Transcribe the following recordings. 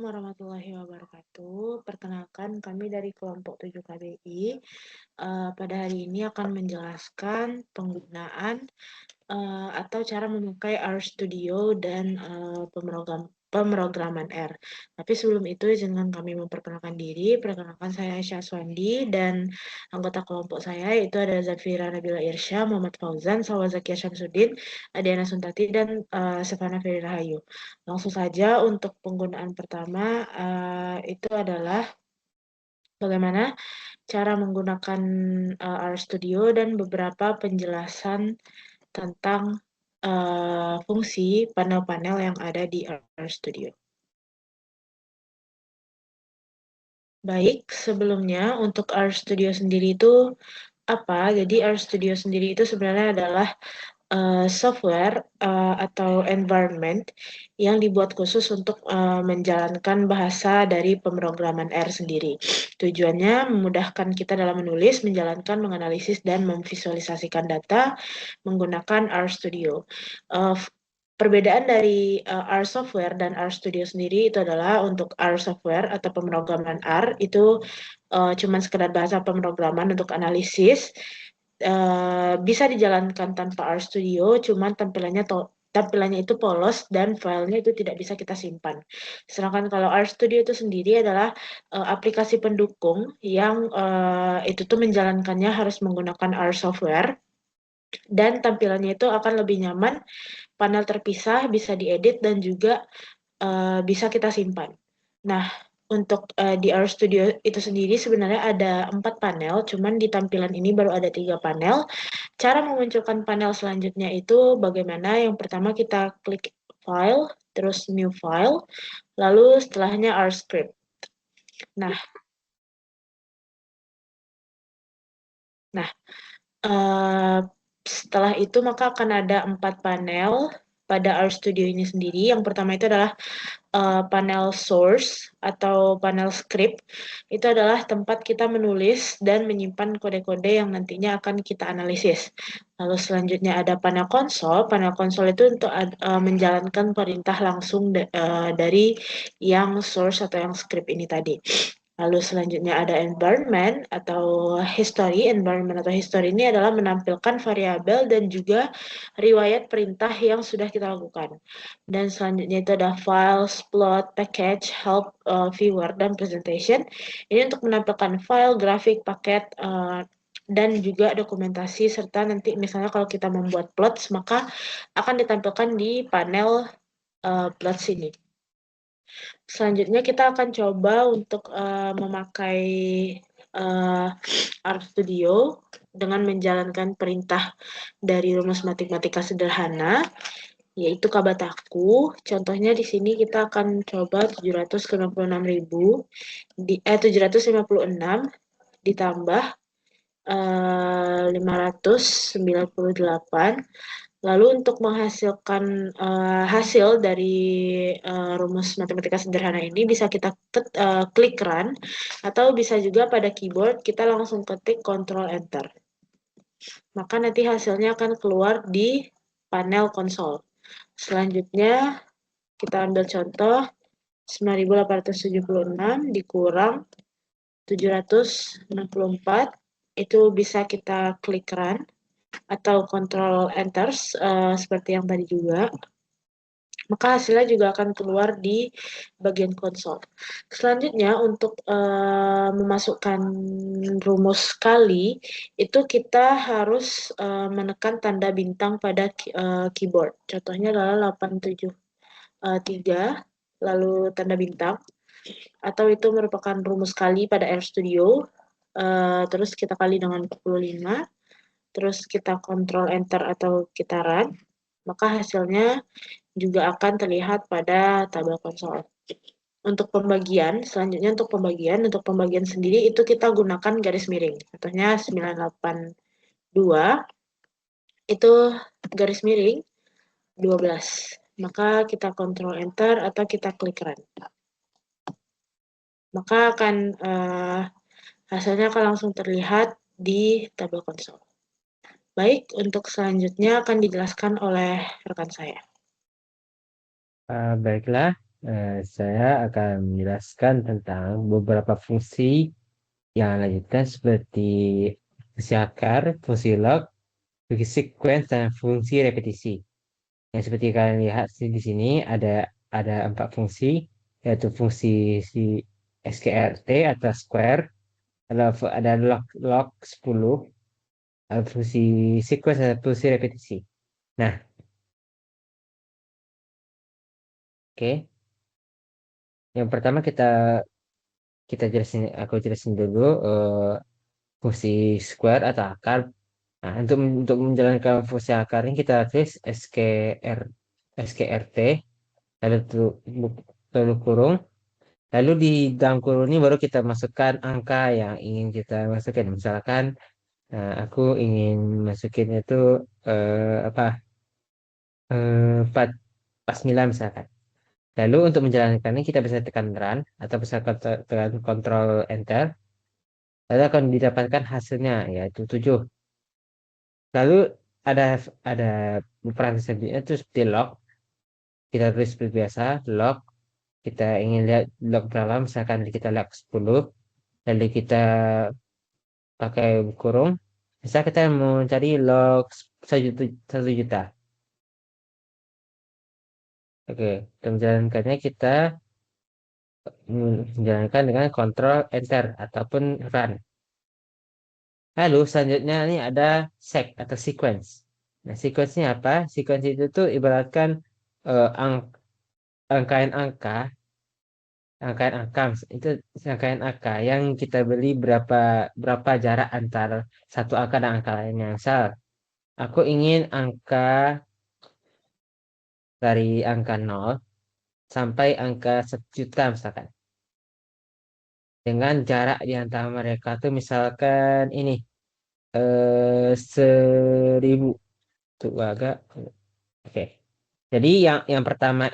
warahmatullahi wabarakatuh. Perkenalkan, kami dari kelompok 7 KBI. Pada hari ini akan menjelaskan penggunaan atau cara memakai RStudio dan pemrograman R. Tapi sebelum itu, izinkan kami memperkenalkan diri. Perkenalkan, saya Aisyah Aswandi dan anggota kelompok saya yaitu ada Zafira Nabila Irsya, Muhammad Fauzan, Salwa Zakia Syamsuddin, Adiana Suntati, dan Stefana Ferry Rahayu. Langsung saja untuk penggunaan pertama itu adalah bagaimana cara menggunakan RStudio dan beberapa penjelasan tentang fungsi panel-panel yang ada di RStudio. Baik, sebelumnya untuk RStudio sendiri itu apa? Jadi RStudio sendiri itu sebenarnya adalah software atau environment yang dibuat khusus untuk menjalankan bahasa dari pemrograman R sendiri. Tujuannya memudahkan kita dalam menulis, menjalankan, menganalisis, dan memvisualisasikan data menggunakan RStudio. Perbedaan dari R software dan R Studio sendiri itu adalah untuk R software atau pemrograman R itu cuma sekedar bahasa pemrograman untuk analisis, bisa dijalankan tanpa R Studio, cuman tampilannya itu polos dan filenya itu tidak bisa kita simpan. Sedangkan kalau R Studio itu sendiri adalah aplikasi pendukung yang itu tuh menjalankannya harus menggunakan R software dan tampilannya itu akan lebih nyaman, panel terpisah, bisa diedit dan juga bisa kita simpan. Nah, untuk di RStudio itu sendiri sebenarnya ada 4 panel, cuman di tampilan ini baru ada 3 panel. Cara memunculkan panel selanjutnya itu bagaimana? Yang pertama kita klik File, terus New File, lalu setelahnya RScript. Nah, setelah itu maka akan ada 4 panel pada RStudio ini sendiri. Yang pertama itu adalah panel source atau panel script. Itu adalah tempat kita menulis dan menyimpan kode-kode yang nantinya akan kita analisis. Lalu selanjutnya ada panel konsol. Panel konsol itu untuk menjalankan perintah langsung dari yang source atau yang script ini tadi. Lalu selanjutnya ada environment atau history. Environment atau history ini adalah menampilkan variabel dan juga riwayat perintah yang sudah kita lakukan. Dan selanjutnya itu ada files, plot, package, help, viewer, dan presentation. Ini untuk menampilkan file, grafik, paket, dan juga dokumentasi, serta nanti misalnya kalau kita membuat plots, maka akan ditampilkan di panel plots ini. Selanjutnya kita akan coba untuk memakai RStudio dengan menjalankan perintah dari rumus matematika sederhana, yaitu Kabataku. Contohnya di sini kita akan coba 756 ditambah 598. Lalu untuk menghasilkan hasil dari rumus matematika sederhana ini bisa kita klik run, atau bisa juga pada keyboard kita langsung ketik Ctrl Enter. Maka nanti hasilnya akan keluar di panel konsol. Selanjutnya kita ambil contoh 9876 dikurang 764, itu bisa kita klik run atau Ctrl Enter seperti yang tadi juga. Maka hasilnya juga akan keluar di bagian konsol. Selanjutnya untuk memasukkan rumus kali, itu kita harus menekan tanda bintang pada keyboard. Contohnya adalah 873, lalu tanda bintang, atau itu merupakan rumus kali pada RStudio. Terus kita kali dengan 45, terus kita Ctrl Enter atau kita run, maka hasilnya juga akan terlihat pada tabel konsol. Untuk pembagian, selanjutnya untuk pembagian sendiri itu kita gunakan garis miring. Contohnya 982 itu garis miring 12. Maka kita Ctrl Enter atau kita klik run. Maka akan hasilnya akan langsung terlihat di tabel konsol. Baik, untuk selanjutnya akan dijelaskan oleh rekan saya. Baiklah, Saya akan menjelaskan tentang beberapa fungsi yang lanjutan seperti fungsi akar, fungsi log, fungsi sequence, dan fungsi repetisi. Yang seperti kalian lihat di sini ada 4 fungsi, yaitu fungsi si SKRT atau square, ada log 10, ada fungsi sequence, dan fungsi repetisi. Nah, oke. Yang pertama aku jelasin dulu fungsi square atau akar. Nah, untuk menjalankan fungsi akar ini kita tulis SKRT, lalu lalu kurung, lalu di dalam kurung ini baru kita masukkan angka yang ingin kita masukkan. Misalkan aku ingin masukin itu apa 4 9 misalkan. Lalu untuk menjalankannya kita bisa tekan run atau bisa tekan Ctrl Enter. Lalu akan didapatkan hasilnya yaitu 7. Lalu ada ada peran selanjutnya itu seperti log. Kita tulis seperti biasa log. Kita ingin lihat log berapa, misalkan kita log 10. Lalu kita pakai kurung. Misal kita mau cari log 1 juta. Oke, untuk menjalankannya kita menjalankan dengan Ctrl Enter ataupun run. Lalu selanjutnya ini ada seg atau sequence. Nah, sequence-nya apa? Sequence itu tuh ibaratkan eh, ang rangkaian angka, itu rangkaian angka yang kita beli berapa berapa jarak antara satu angka dan angka lainnya. Misal, aku ingin angka dari angka 0 sampai angka 1 juta misalkan. Dengan jarak di antara mereka tuh misalkan ini 1000 tuh agak oke. Jadi yang pertama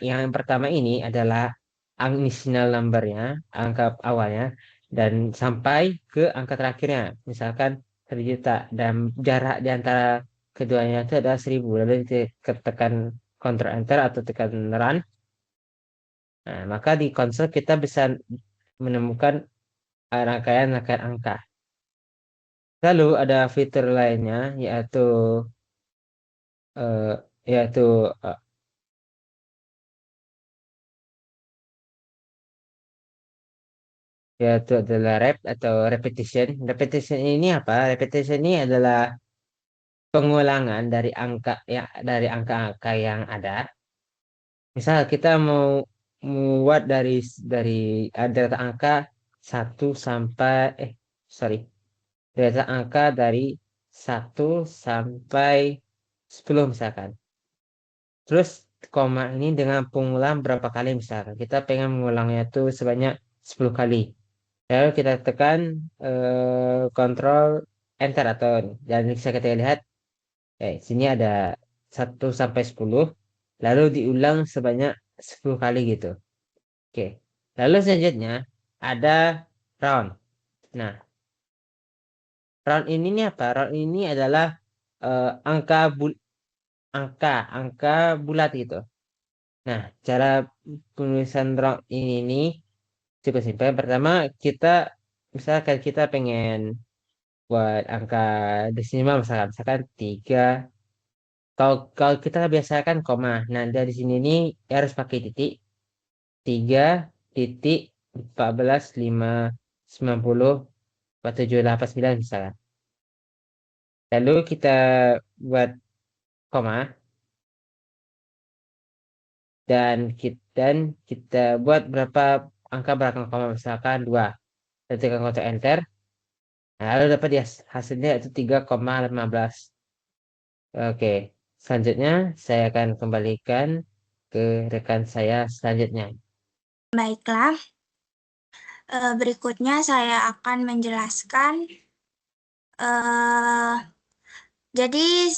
ini adalah initial number-nya, angka awalnya, dan sampai ke angka terakhirnya, misalkan 1 juta, dan jarak di antara keduanya itu adalah 1000. Lalu tekan Ctrl Enter atau tekan Run. Nah, maka di konsol kita bisa menemukan rangkaian-rangkaian angka. Lalu ada fitur lainnya eh, yaitu eh, yaitu adalah rep atau repetition. Repetition ini apa? Repetition ini adalah pengulangan dari angka-angka yang ada. Misal kita mau membuat dari data angka 1 sampai 10 misalkan. Terus koma ini dengan pengulang berapa kali misalkan. Kita pengen mengulangnya itu sebanyak 10 kali. Lalu kita tekan Ctrl Enter atau dan bisa kita lihat sini ada 1 sampai 10, lalu diulang sebanyak 10 kali gitu. Oke. Lalu selanjutnya ada round. Nah, round ini nih apa? Round ini adalah eh, angka bul angka bulat gitu. Nah, cara penulisan round ini nih cukup simpel. Pertama, misalkan kita pengen buat angka desimal misalkan 3. Kalau kita biasakan koma. Nah, dari sini nih harus pakai titik. 3.14, 5, 90, 47, 89 misalnya. Lalu kita buat koma dan kita buat berapa angka belakang koma misalkan 2. Lalu tekan Ctrl Enter. Nah, lalu dapat ya hasilnya itu 3,15. Oke, selanjutnya saya akan kembalikan ke rekan saya selanjutnya. Baiklah, berikutnya saya akan menjelaskan. Jadi,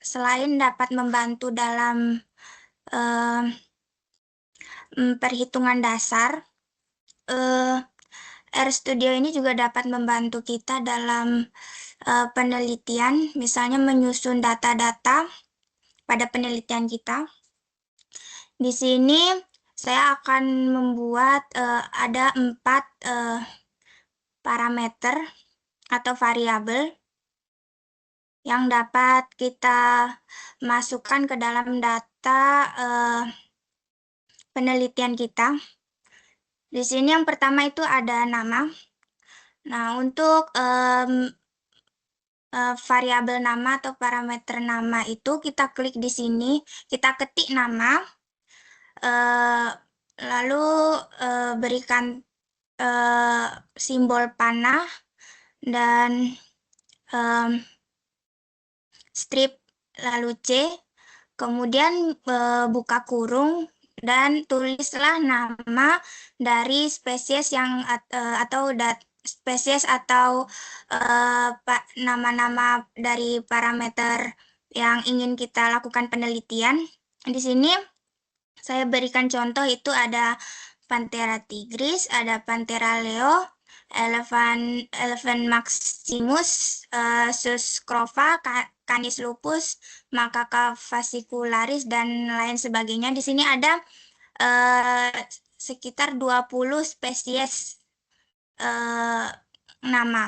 selain dapat membantu dalam perhitungan dasar, RStudio ini juga dapat membantu kita dalam penelitian, misalnya menyusun data-data pada penelitian kita. Di sini saya akan membuat ada 4 parameter atau variabel yang dapat kita masukkan ke dalam data penelitian kita. Di sini yang pertama itu ada nama. Nah, untuk variabel nama atau parameter nama itu kita klik di sini, kita ketik nama, lalu berikan simbol panah dan strip lalu C, kemudian buka kurung dan tulislah nama dari spesies yang atau spesies atau nama-nama dari parameter yang ingin kita lakukan penelitian. Di sini saya berikan contoh itu ada Panthera tigris, ada Panthera leo, Elephant maximus, Sus scrova, Canis lupus, Macaca fascicularis, dan lain sebagainya. Di sini ada sekitar 20 spesies nama.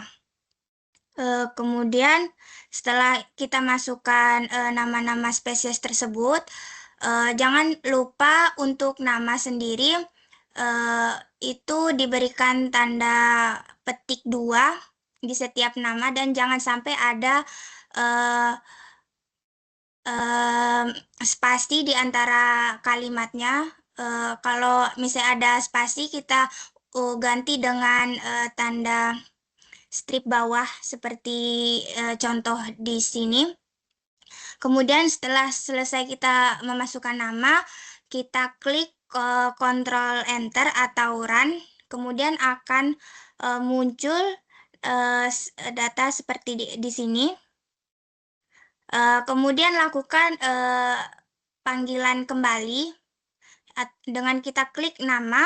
Kemudian setelah kita masukkan nama-nama spesies tersebut, jangan lupa untuk nama sendiri itu diberikan tanda petik 2 di setiap nama dan jangan sampai ada spasi di antara kalimatnya. Kalau misalnya ada spasi, kita ganti dengan tanda strip bawah seperti contoh di sini. Kemudian setelah selesai kita memasukkan nama, kita klik Ctrl Enter atau Run, kemudian akan muncul data seperti di sini. Kemudian lakukan panggilan kembali dengan kita klik nama,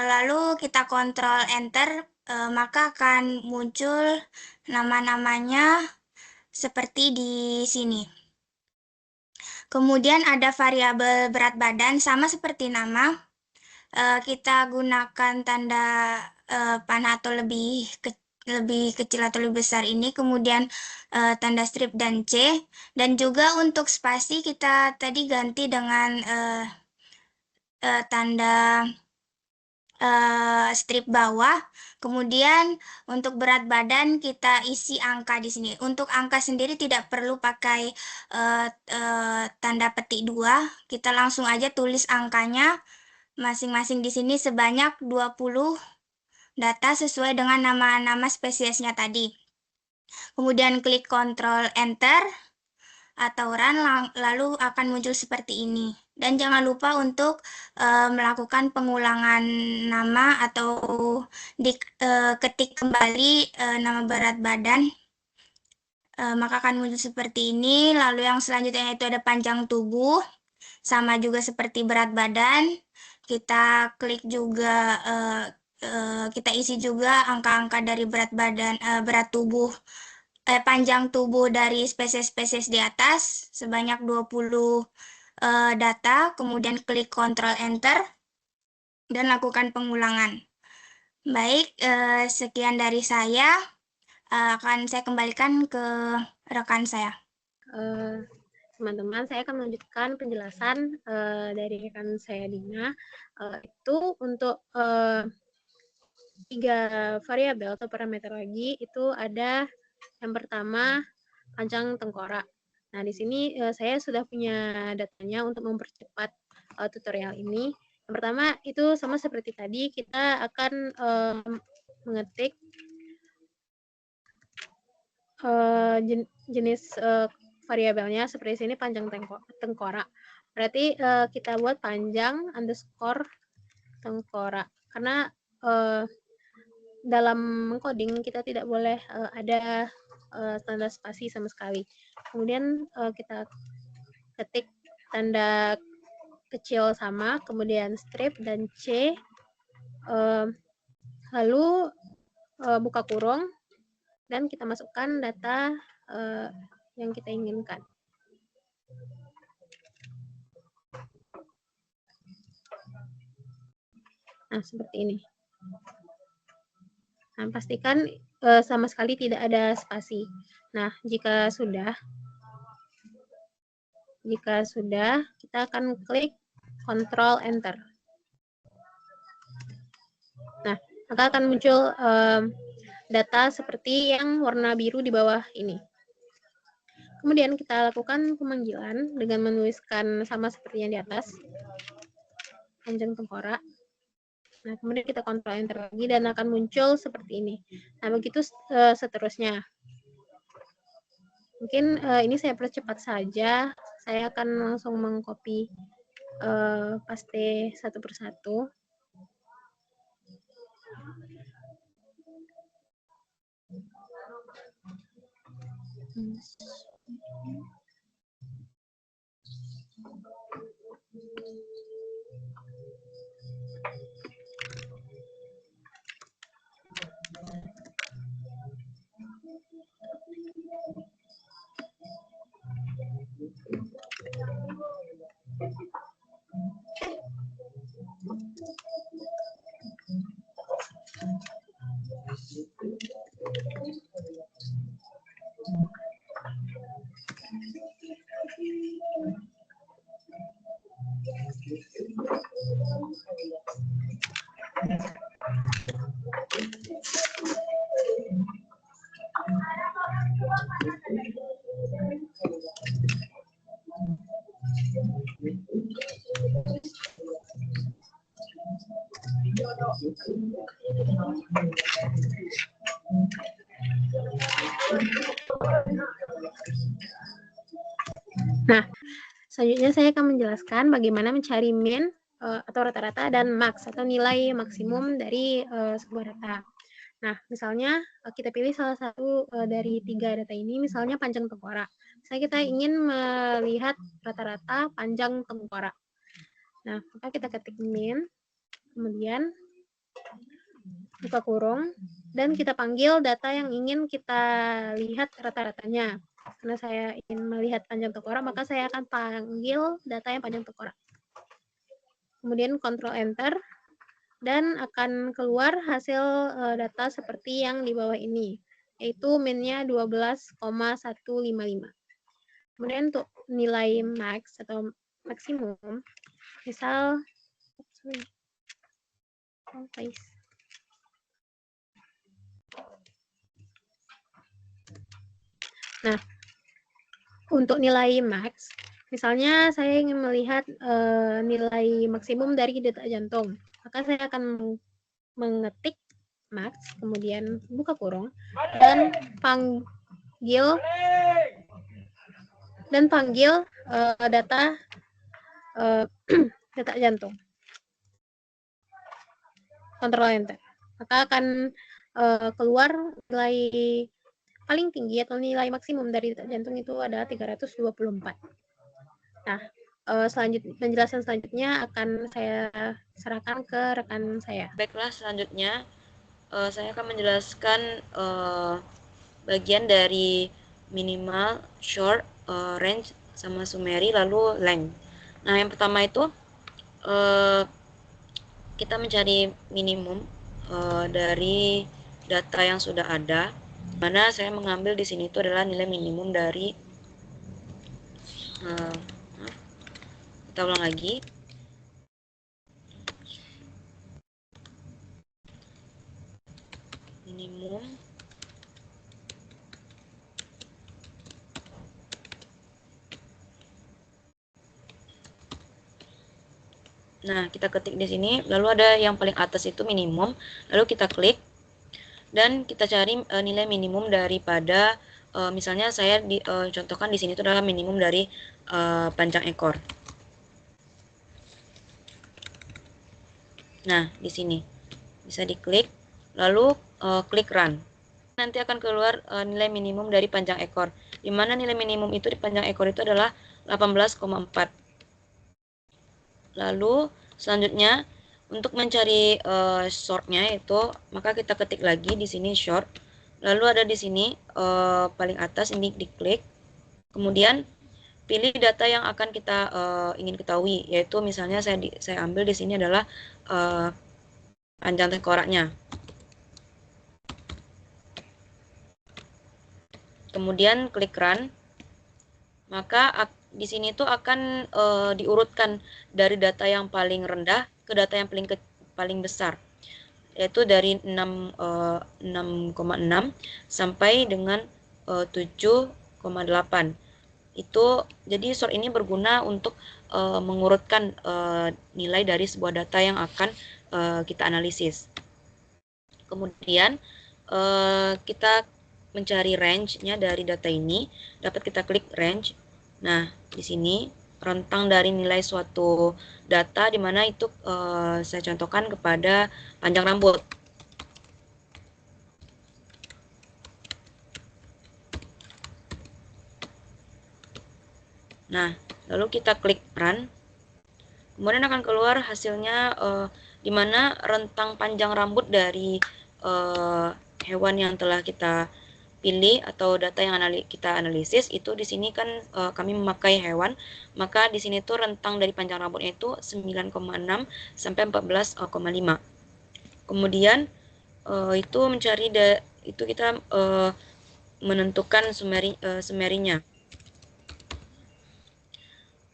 lalu kita Ctrl Enter, maka akan muncul nama-namanya seperti di sini. Kemudian ada variabel berat badan, sama seperti nama, kita gunakan tanda panah atau lebih kecil atau lebih besar ini, kemudian tanda strip dan C, dan juga untuk spasi kita tadi ganti dengan tanda strip bawah. Kemudian untuk berat badan kita isi angka di sini. Untuk angka sendiri tidak perlu pakai tanda petik 2. Kita langsung aja tulis angkanya masing-masing di sini sebanyak 20 data sesuai dengan nama-nama spesiesnya tadi. Kemudian klik Ctrl Enter atau Run, lalu akan muncul seperti ini. Dan jangan lupa untuk melakukan pengulangan nama atau ketik kembali nama berat badan. Maka akan muncul seperti ini. Lalu yang selanjutnya itu ada panjang tubuh, sama juga seperti berat badan. Kita klik juga, kita isi juga angka-angka dari berat badan, panjang tubuh dari spesies-spesies di atas sebanyak 20 data, kemudian klik Ctrl Enter dan lakukan pengulangan. Baik, sekian dari saya. Akan saya kembalikan ke rekan saya. Teman-teman, saya akan melanjutkan penjelasan dari rekan saya Dina. Itu untuk 3 variabel atau parameter lagi, itu ada yang pertama panjang tengkorak. Nah, di sini saya sudah punya datanya untuk mempercepat tutorial ini. Yang pertama itu sama seperti tadi, kita akan mengetik jenis variabelnya seperti sini, panjang tengkorak. Berarti kita buat panjang underscore tengkorak, karena dalam mengcoding kita tidak boleh ada tanda spasi sama sekali. Kemudian kita ketik tanda kecil sama, kemudian strip dan C, lalu buka kurung, dan kita masukkan data yang kita inginkan. Nah, seperti ini. Nah, pastikan sama sekali tidak ada spasi. Nah, jika sudah, kita akan klik Ctrl Enter. Nah, maka akan muncul data seperti yang warna biru di bawah ini. Kemudian kita lakukan pemanggilan dengan menuliskan sama seperti yang di atas, panjang tengkorak. Nah, kemudian kita Ctrl Enter lagi dan akan muncul seperti ini. Nah, begitu seterusnya. Mungkin ini saya percepat saja. Saya akan langsung mengcopy paste satu persatu. Nah, selanjutnya saya akan menjelaskan bagaimana mencari min atau rata-rata dan max atau nilai maksimum dari sebuah data. Nah, misalnya kita pilih salah satu dari 3 data ini, misalnya panjang tengkorak. Misalnya kita ingin melihat rata-rata panjang tengkorak. Nah, maka kita ketik min, kemudian buka kurung, dan kita panggil data yang ingin kita lihat rata-ratanya. Karena saya ingin melihat panjang tengkorak, maka saya akan panggil data yang panjang tengkorak. Kemudian Ctrl Enter, dan akan keluar hasil data seperti yang di bawah ini, yaitu min-nya 12,155. Kemudian untuk nilai max atau maksimum, misal, nah, untuk nilai max, misalnya saya ingin melihat nilai maksimum dari detak jantung, maka saya akan mengetik max, kemudian buka kurung, dan panggil data detak jantung. Ctrl Enter. Maka akan keluar nilai paling tinggi atau nilai maksimum dari detak jantung itu adalah 324. Nah, penjelasan selanjutnya akan saya serahkan ke rekan saya. Baiklah, selanjutnya saya akan menjelaskan bagian dari minimal, short, range, sama summary, lalu length. Nah, yang pertama itu kita mencari minimum dari data yang sudah ada, mana saya mengambil di sini itu adalah nilai minimum dari kita ulang lagi. Minimum nah, kita ketik di sini, lalu ada yang paling atas itu minimum, lalu kita klik dan kita cari nilai minimum daripada misalnya saya contohkan di sini itu adalah minimum dari panjang ekor. Nah, di sini bisa diklik, lalu klik run. Nanti akan keluar nilai minimum dari panjang ekor, di mana nilai minimum itu di panjang ekor itu adalah 18,4. Lalu selanjutnya untuk mencari shortnya itu, maka kita ketik lagi di sini short. Lalu ada di sini paling atas ini diklik. Kemudian pilih data yang akan kita ingin ketahui, yaitu misalnya saya ambil di sini adalah panjang tengkoraknya. Kemudian klik run, maka di sini tuh akan diurutkan dari data yang paling rendah ke data yang paling besar, yaitu dari 6,6 sampai dengan 7,8. Itu jadi sort ini berguna untuk mengurutkan nilai dari sebuah data yang akan kita analisis. Kemudian kita mencari range-nya dari data ini, dapat kita klik range. Nah, di sini rentang dari nilai suatu data di mana itu saya contohkan kepada panjang rambut. Nah, lalu kita klik run. Kemudian akan keluar hasilnya di mana rentang panjang rambut dari hewan yang telah kita pilih atau data yang kita analisis itu di sini kan kami memakai hewan, maka di sini tuh rentang dari panjang rambutnya itu 9,6 sampai 14,5. Kemudian itu itu kita menentukan sumerinya.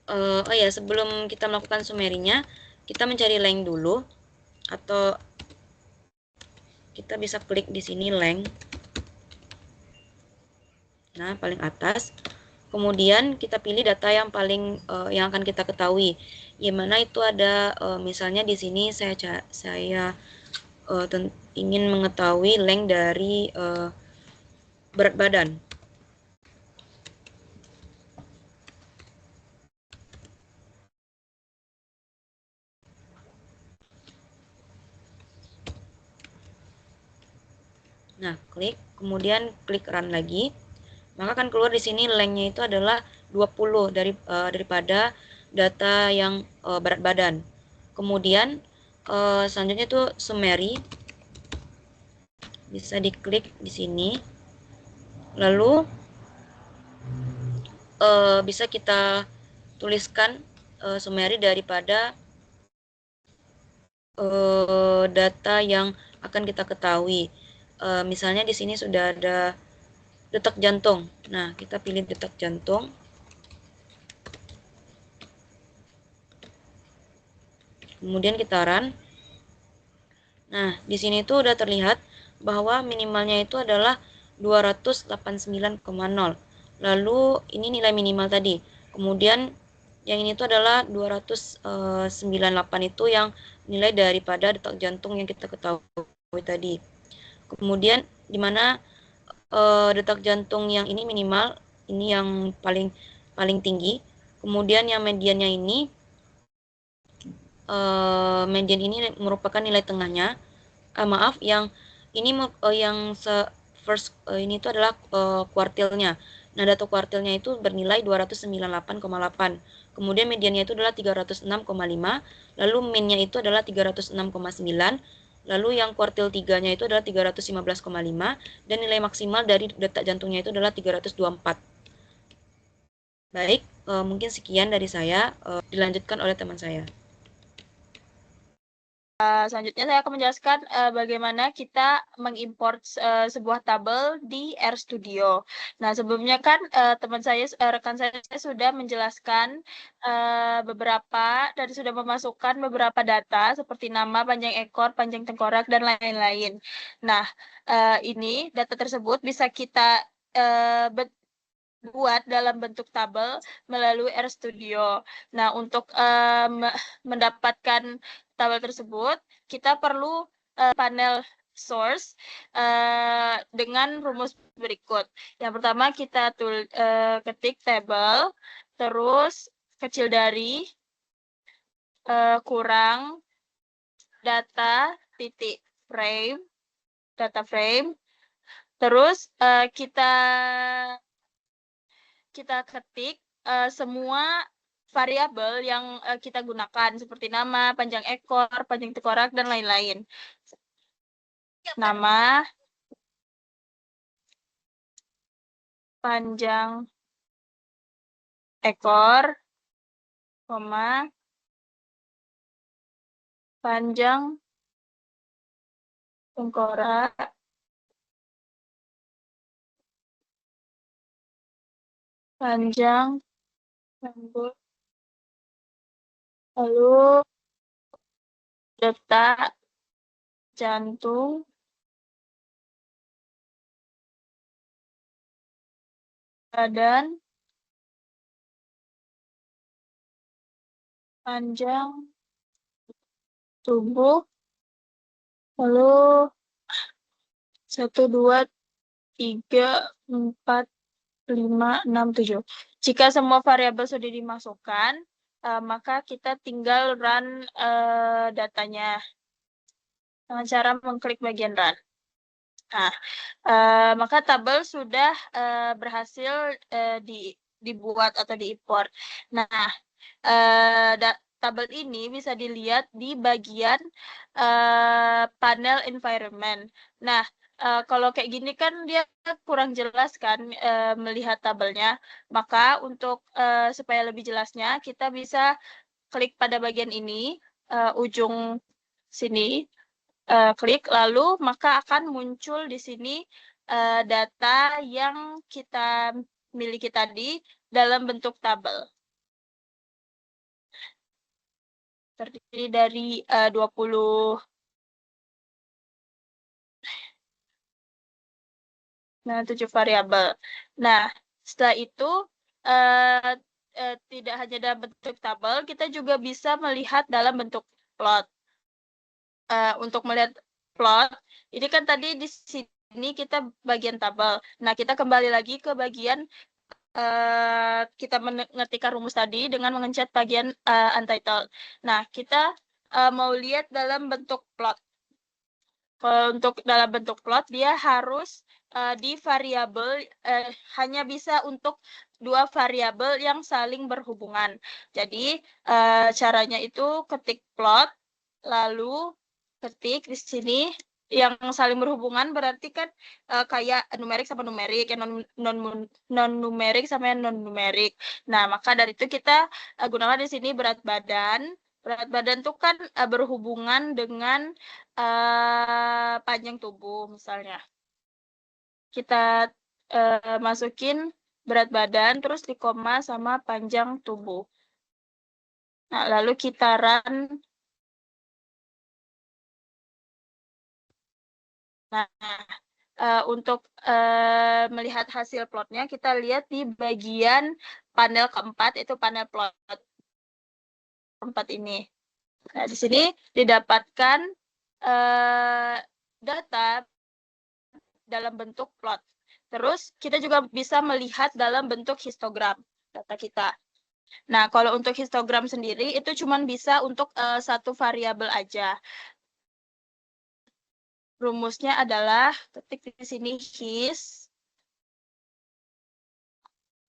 Oh ya, sebelum kita melakukan sumerinya, kita mencari length dulu, atau kita bisa klik di sini length. Nah, paling atas. Kemudian kita pilih data yang paling yang akan kita ketahui. Yang mana itu ada misalnya di sini saya ingin mengetahui length dari berat badan. Nah, kemudian klik run lagi. Maka akan keluar di sini length-nya itu adalah 20 daripada data yang berat badan. Kemudian selanjutnya itu summary. Bisa diklik di sini. Lalu bisa kita tuliskan summary daripada data yang akan kita ketahui. Misalnya di sini sudah ada detak jantung. Nah, kita pilih detak jantung. Kemudian kita run. Nah, di sini tuh udah terlihat bahwa minimalnya itu adalah 289,0. Lalu ini nilai minimal tadi. Kemudian yang ini tuh adalah 298 itu yang nilai daripada detak jantung yang kita ketahui tadi. Kemudian di mana detak jantung yang ini minimal, ini yang paling tinggi. Kemudian yang mediannya ini median ini merupakan nilai tengahnya. Maaf, yang ini yang first ini itu adalah kuartilnya. Nah, data kuartilnya itu bernilai 298,8. Kemudian mediannya itu adalah 306,5, lalu min-nya itu adalah 306,9, lalu yang kuartil 3-nya itu adalah 315,5, dan nilai maksimal dari detak jantungnya itu adalah 324. Baik, mungkin sekian dari saya, dilanjutkan oleh teman saya. Selanjutnya saya akan menjelaskan bagaimana kita mengimport sebuah tabel di RStudio. Nah, sebelumnya kan rekan saya sudah menjelaskan beberapa dan sudah memasukkan beberapa data seperti nama, panjang ekor, panjang tengkorak, dan lain-lain. Nah, ini data tersebut bisa kita buat dalam bentuk tabel melalui RStudio. Nah, untuk mendapatkan tabel tersebut, kita perlu panel source dengan rumus berikut. Yang pertama kita ketik table, terus kecil dari kurang data titik frame, data frame, terus kita ketik semua variabel yang kita gunakan seperti nama, panjang ekor, panjang tengkorak, dan lain-lain. Nama, panjang ekor, koma, panjang tengkorak, panjang, rambut, lalu detak jantung, badan, panjang, tubuh, lalu 1, 2, 3, 4, 5, 6, 7. Jika semua variabel sudah dimasukkan, maka kita tinggal run datanya dengan cara mengklik bagian run. Nah, maka tabel sudah berhasil dibuat atau diimport. Nah, tabel ini bisa dilihat di bagian panel environment. Nah, kalau kayak gini kan dia kurang jelas kan melihat tabelnya. Maka untuk supaya lebih jelasnya, kita bisa klik pada bagian ini, ujung sini, klik, lalu maka akan muncul di sini data yang kita miliki tadi dalam bentuk tabel. Terdiri dari 20 7 variabel. Nah, setelah itu tidak hanya dalam bentuk tabel, kita juga bisa melihat dalam bentuk plot. Untuk melihat plot, ini kan tadi di sini kita bagian tabel. Nah, kita kembali lagi ke bagian kita mengetikkan rumus tadi dengan mengencet bagian untitled. Nah, kita mau lihat dalam bentuk plot. Kalau untuk dalam bentuk plot, dia harus di variabel, hanya bisa untuk 2 variabel yang saling berhubungan. Jadi, caranya itu ketik plot, lalu ketik di sini yang saling berhubungan berarti kan kayak numerik sama numerik, yang non numerik sama yang non numerik. Nah, maka dari itu kita gunakan di sini berat badan. Berat badan itu kan berhubungan dengan panjang tubuh misalnya. Kita masukin berat badan terus di koma sama panjang tubuh. Nah, lalu kita run. Nah, untuk melihat hasil plotnya, kita lihat di bagian panel keempat, itu panel plot keempat ini. Nah, di sini didapatkan data dalam bentuk plot. Terus, kita juga bisa melihat dalam bentuk histogram data kita. Nah, kalau untuk histogram sendiri, itu cuma bisa untuk satu variabel aja. Rumusnya adalah ketik di sini his,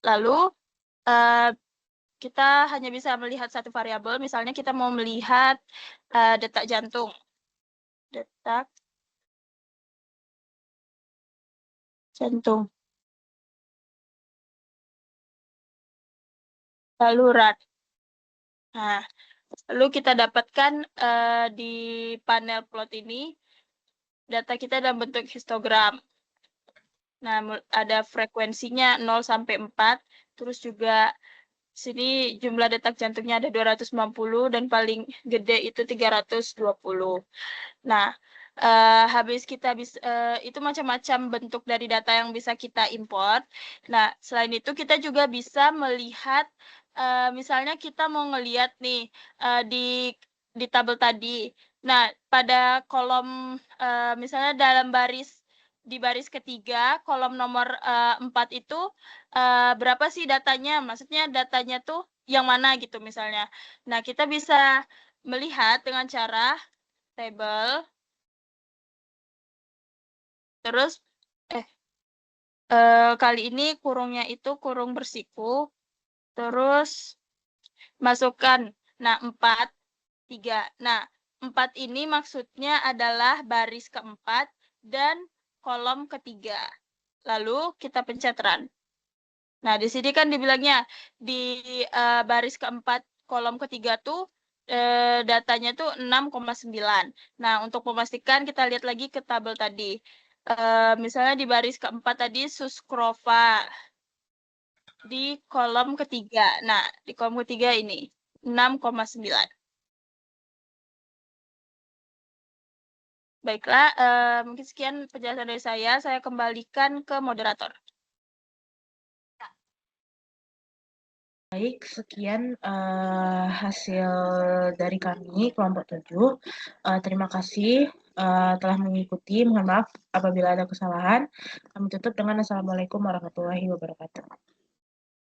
lalu kita hanya bisa melihat satu variabel. Misalnya kita mau melihat detak jantung, detak jantung, lalu run. Nah, lalu kita dapatkan di panel plot ini data kita dalam bentuk histogram. Nah, ada frekuensinya 0 sampai 4, terus juga sini jumlah detak jantungnya ada 290 dan paling gede itu 320. Nah, habis kita bisa itu macam-macam bentuk dari data yang bisa kita import. Nah, selain itu kita juga bisa melihat misalnya kita mau ngelihat nih di tabel tadi. Nah, pada kolom misalnya dalam di baris ketiga, kolom nomor 4 itu berapa sih datanya? Maksudnya datanya tuh yang mana gitu misalnya. Nah, kita bisa melihat dengan cara table, terus kali ini kurungnya itu kurung bersiku, terus masukkan, nah 4, 3. Nah, 4 ini maksudnya adalah baris keempat dan kolom ketiga. Lalu kita pencet run. Nah, di sini kan dibilangnya di baris keempat kolom ketiga tuh datanya tuh 6,9. Nah, untuk memastikan kita lihat lagi ke tabel tadi. Misalnya di baris keempat tadi Suskrova di kolom ketiga. Nah, di kolom ketiga ini 6,9. Baiklah, mungkin sekian penjelasan dari saya. Saya kembalikan ke moderator. Baik, sekian hasil dari kami, kelompok 7. Terima kasih telah mengikuti. Mohon maaf apabila ada kesalahan. Kami tutup dengan Assalamualaikum warahmatullahi wabarakatuh.